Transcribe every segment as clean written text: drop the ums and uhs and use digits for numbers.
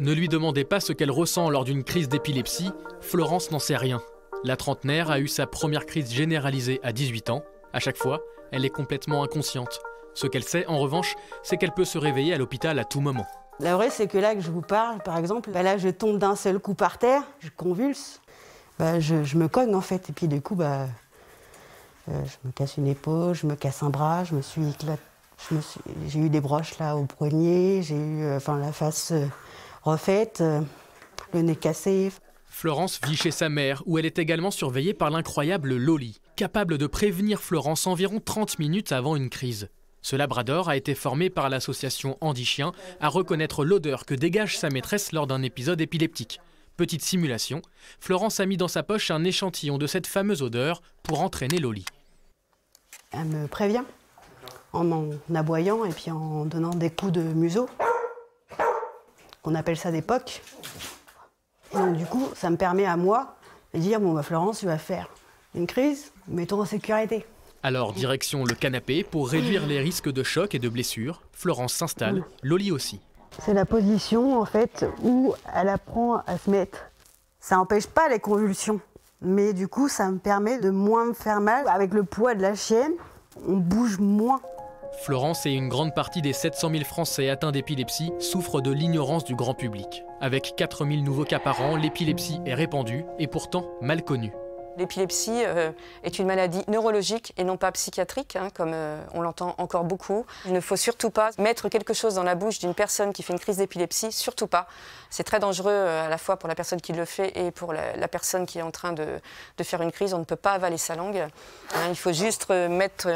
Ne lui demandez pas ce qu'elle ressent lors d'une crise d'épilepsie, Florence n'en sait rien. La trentenaire a eu sa première crise généralisée à 18 ans. À chaque fois, elle est complètement inconsciente. Ce qu'elle sait, en revanche, c'est qu'elle peut se réveiller à l'hôpital à tout moment. La vraie, c'est que là que je vous parle, par exemple, là je tombe d'un seul coup par terre, je convulse, je me cogne en fait, et puis du coup, je me casse une épaule, je me casse un bras, je me suis éclatée. J'ai eu des broches là au poignet, j'ai eu la face refaite, le nez cassé. Florence vit chez sa mère, où elle est également surveillée par l'incroyable Loli, capable de prévenir Florence environ 30 minutes avant une crise. Ce labrador a été formé par l'association Andy Chien à reconnaître l'odeur que dégage sa maîtresse lors d'un épisode épileptique. Petite simulation, Florence a mis dans sa poche un échantillon de cette fameuse odeur pour entraîner Loli. Elle me prévient en aboyant et puis en donnant des coups de museau. On appelle ça des pocs. Et donc du coup, ça me permet à moi de dire Florence, tu vas faire une crise, mets-toi en sécurité. Alors direction le canapé pour réduire les risques de choc et de blessures. Florence s'installe, Loli aussi. C'est la position en fait où elle apprend à se mettre. Ça n'empêche pas les convulsions, mais du coup ça me permet de moins me faire mal. Avec le poids de la chienne, on bouge moins. Florence et une grande partie des 700 000 Français atteints d'épilepsie souffrent de l'ignorance du grand public. Avec 4 000 nouveaux cas par an, l'épilepsie est répandue et pourtant mal connue. L'épilepsie est une maladie neurologique et non pas psychiatrique, comme on l'entend encore beaucoup. Il ne faut surtout pas mettre quelque chose dans la bouche d'une personne qui fait une crise d'épilepsie, surtout pas. C'est très dangereux à la fois pour la personne qui le fait et pour la personne qui est en train de faire une crise. On ne peut pas avaler sa langue. Il faut juste mettre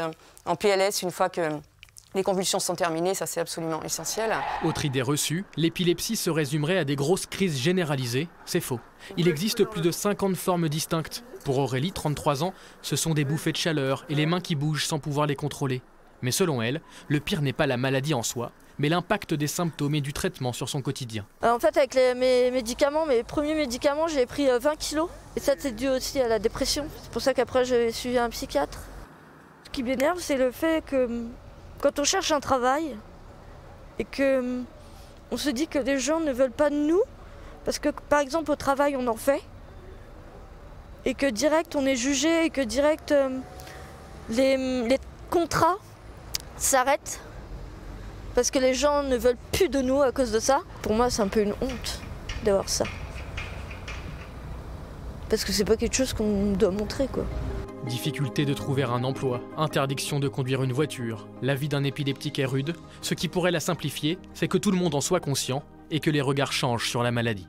en PLS une fois que les convulsions sont terminées, ça c'est absolument essentiel. Autre idée reçue, l'épilepsie se résumerait à des grosses crises généralisées. C'est faux. Il existe plus de 50 formes distinctes. Pour Aurélie, 33 ans, ce sont des bouffées de chaleur et les mains qui bougent sans pouvoir les contrôler. Mais selon elle, le pire n'est pas la maladie en soi, mais l'impact des symptômes et du traitement sur son quotidien. En fait, avec mes médicaments, mes premiers médicaments, j'ai pris 20 kilos. Et ça, c'est dû aussi à la dépression. C'est pour ça qu'après, j'ai suivi un psychiatre. Ce qui m'énerve, c'est le fait que quand on cherche un travail et que on se dit que les gens ne veulent pas de nous, parce que par exemple au travail on en fait, et que direct on est jugé, et que direct les contrats s'arrêtent, parce que les gens ne veulent plus de nous à cause de ça. Pour moi c'est un peu une honte d'avoir ça. Parce que c'est pas quelque chose qu'on doit montrer, quoi. Difficulté de trouver un emploi, interdiction de conduire une voiture, la vie d'un épileptique est rude. Ce qui pourrait la simplifier, c'est que tout le monde en soit conscient et que les regards changent sur la maladie.